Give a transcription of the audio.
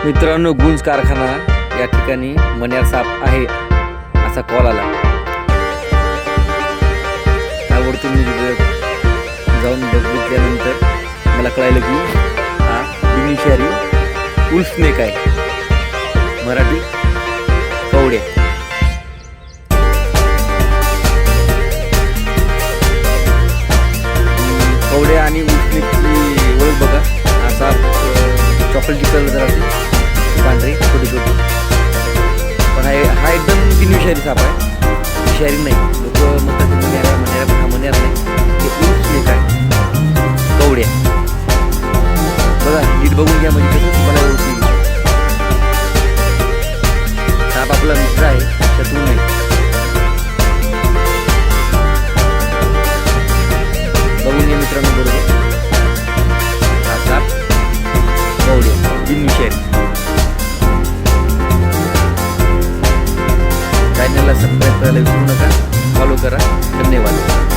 मित्रांनो, गुंज कारखाना या ठिकाणी मण्यार साप आहे असा कॉल आला. त्यावरती मी जाऊन बघितल्यानंतर मला कळालं की हा बिनविषारी उल्स्नेक आहे, मराठी कवड्या. कवड्या आणि उल्स्नेकची ओळख बघा. हा साप चॉकलेटी कलर असते, पांढरे छोटे छोटे, पण हा एकदम बिनविषारी साप आहे, विषारी नाही. लोक म्हणतात मण्यार मण्यार, पण हा मण्यार नाही, हे उल्स्नेक आहे, कवड्या. बघा नीट बघून घ्या, म्हणजे कसं तुम्हाला ओळखी. साप आपला मित्र आहे, शत्रू नाही. बघून घ्या मित्रांनो बरोबर. हा साप कवड्या बिनविषारी. चॅनलला सबस्क्राईब करायला विसरू नका, फॉलो करा. धन्यवाद.